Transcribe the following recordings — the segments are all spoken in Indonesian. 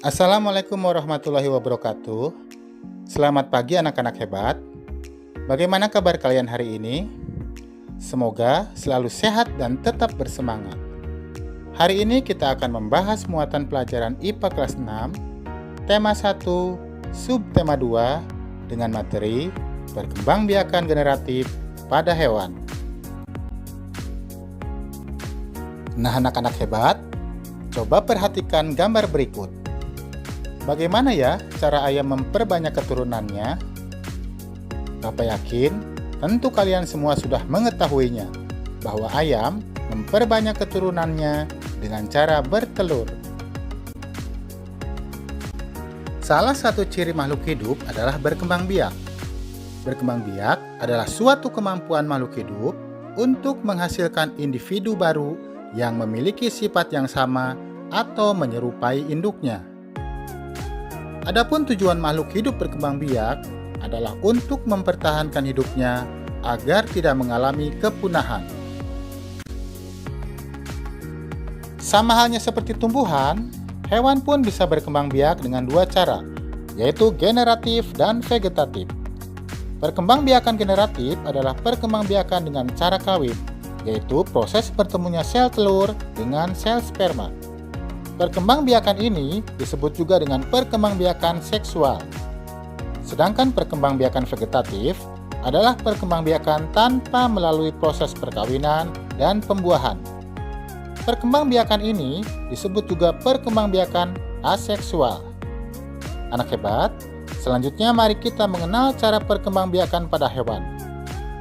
Assalamualaikum warahmatullahi wabarakatuh. Selamat pagi anak-anak hebat. Bagaimana kabar kalian hari ini? Semoga selalu sehat dan tetap bersemangat. Hari ini kita akan membahas muatan pelajaran IPA kelas 6, tema 1, subtema 2, dengan materi perkembangbiakan generatif pada hewan. Nah, anak-anak hebat, coba perhatikan gambar berikut. Bagaimana ya cara ayam memperbanyak keturunannya? Bapak yakin tentu kalian semua sudah mengetahuinya bahwa ayam memperbanyak keturunannya dengan cara bertelur. Salah satu ciri makhluk hidup adalah berkembang biak. Berkembang biak adalah suatu kemampuan makhluk hidup untuk menghasilkan individu baru yang memiliki sifat yang sama atau menyerupai induknya. Adapun tujuan makhluk hidup berkembang biak adalah untuk mempertahankan hidupnya agar tidak mengalami kepunahan. Sama halnya seperti tumbuhan, hewan pun bisa berkembang biak dengan dua cara, yaitu generatif dan vegetatif. Perkembangbiakan generatif adalah perkembangbiakan dengan cara kawin, yaitu proses bertemunya sel telur dengan sel sperma. Perkembangbiakan ini disebut juga dengan perkembangbiakan seksual. Sedangkan perkembangbiakan vegetatif adalah perkembangbiakan tanpa melalui proses perkawinan dan pembuahan. Perkembangbiakan ini disebut juga perkembangbiakan aseksual. Anak hebat, selanjutnya mari kita mengenal cara perkembangbiakan pada hewan.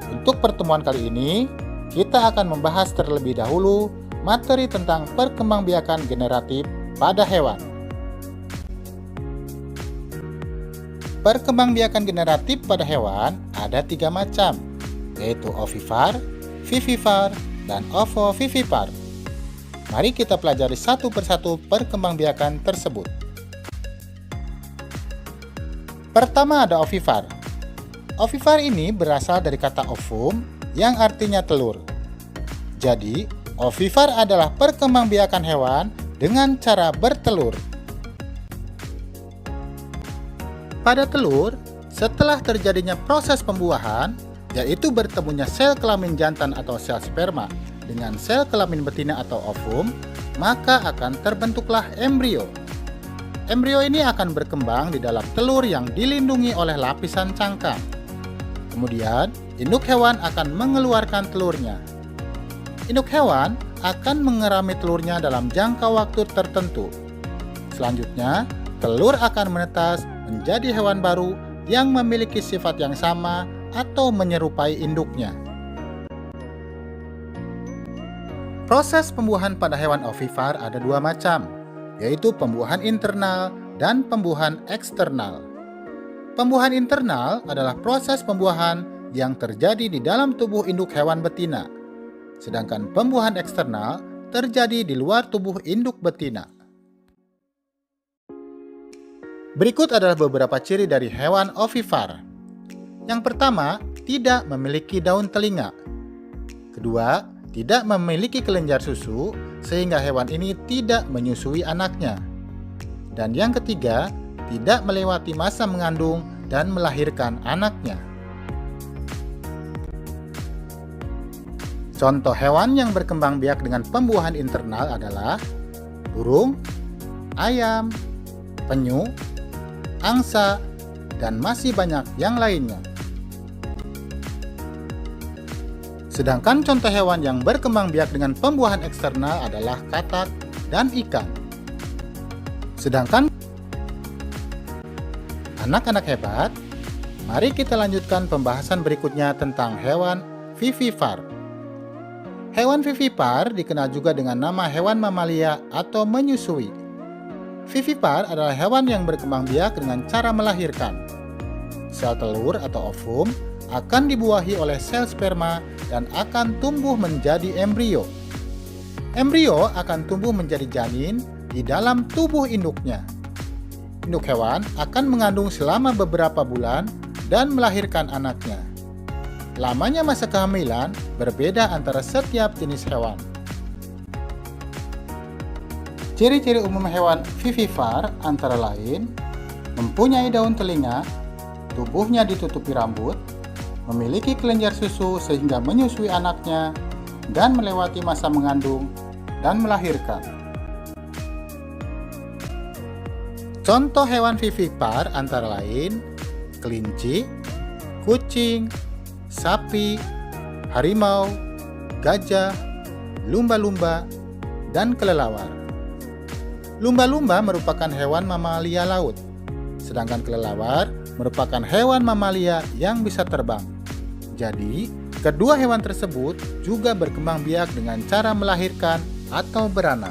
Untuk pertemuan kali ini, kita akan membahas terlebih dahulu materi tentang perkembangbiakan generatif pada hewan. Perkembangbiakan generatif pada hewan ada 3 macam, yaitu ovipar, vivipar, dan ovovivipar. Mari kita pelajari satu persatu perkembangbiakan tersebut. Pertama ada ovipar. Ovipar ini berasal dari kata ovum yang artinya telur. Jadi, ovipar adalah perkembangbiakan hewan dengan cara bertelur. Pada telur, setelah terjadinya proses pembuahan, yaitu bertemunya sel kelamin jantan atau sel sperma dengan sel kelamin betina atau ovum, maka akan terbentuklah embrio. Embrio ini akan berkembang di dalam telur yang dilindungi oleh lapisan cangkang. Kemudian, induk hewan akan mengeluarkan telurnya. Induk hewan akan mengerami telurnya dalam jangka waktu tertentu. Selanjutnya, telur akan menetas menjadi hewan baru yang memiliki sifat yang sama atau menyerupai induknya. Proses pembuahan pada hewan ovipar ada 2 macam, yaitu pembuahan internal dan pembuahan eksternal. Pembuahan internal adalah proses pembuahan yang terjadi di dalam tubuh induk hewan betina, sedangkan pembuahan eksternal terjadi di luar tubuh induk betina. Berikut adalah beberapa ciri dari hewan ovipar. Yang pertama, tidak memiliki daun telinga. Kedua, tidak memiliki kelenjar susu sehingga hewan ini tidak menyusui anaknya. Dan yang ketiga, tidak melewati masa mengandung dan melahirkan anaknya. Contoh hewan yang berkembang biak dengan pembuahan internal adalah burung, ayam, penyu, angsa, dan masih banyak yang lainnya. Sedangkan contoh hewan yang berkembang biak dengan pembuahan eksternal adalah katak dan ikan. Sedangkan anak-anak hebat, mari kita lanjutkan pembahasan berikutnya tentang hewan vivipar. Hewan vivipar dikenal juga dengan nama hewan mamalia atau menyusui. Vivipar adalah hewan yang berkembang biak dengan cara melahirkan. Sel telur atau ovum akan dibuahi oleh sel sperma dan akan tumbuh menjadi embrio. Embrio akan tumbuh menjadi janin di dalam tubuh induknya. Induk hewan akan mengandung selama beberapa bulan dan melahirkan anaknya. Lamanya masa kehamilan berbeda antara setiap jenis hewan. Ciri-ciri umum hewan vivipar antara lain mempunyai daun telinga, tubuhnya ditutupi rambut, memiliki kelenjar susu sehingga menyusui anaknya, dan melewati masa mengandung dan melahirkan. Contoh hewan vivipar antara lain kelinci, kucing, sapi, harimau, gajah, lumba-lumba, dan kelelawar. Lumba-lumba merupakan hewan mamalia laut, sedangkan kelelawar merupakan hewan mamalia yang bisa terbang. Jadi, kedua hewan tersebut juga berkembang biak dengan cara melahirkan atau beranak.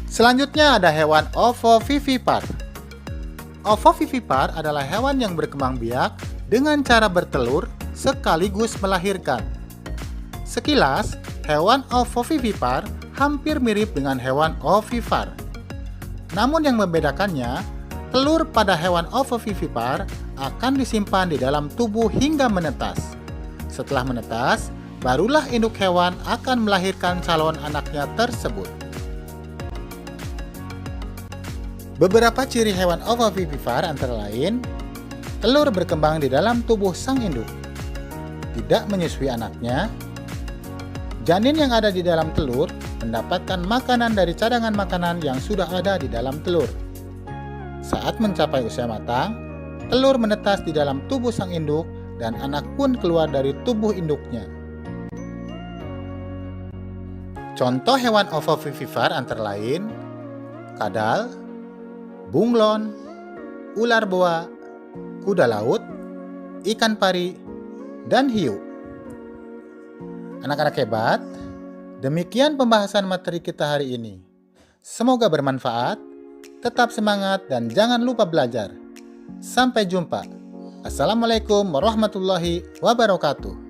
Selanjutnya ada hewan ovovivipar. Ovovivipar adalah hewan yang berkembang biak dengan cara bertelur sekaligus melahirkan. Sekilas, hewan ovovivipar hampir mirip dengan hewan ovipar. Namun yang membedakannya, telur pada hewan ovovivipar akan disimpan di dalam tubuh hingga menetas. Setelah menetas, barulah induk hewan akan melahirkan calon anaknya tersebut. Beberapa ciri hewan ovovivipar antara lain, telur berkembang di dalam tubuh sang induk, tidak menyusui anaknya, janin yang ada di dalam telur mendapatkan makanan dari cadangan makanan yang sudah ada di dalam telur. Saat mencapai usia matang, telur menetas di dalam tubuh sang induk dan anak pun keluar dari tubuh induknya. Contoh hewan ovovivipar antara lain kadal, bunglon, ular boa, kuda laut, ikan pari, dan hiu. Anak-anak hebat, demikian pembahasan materi kita hari ini. Semoga bermanfaat, tetap semangat dan jangan lupa belajar. Sampai jumpa. Assalamualaikum warahmatullahi wabarakatuh.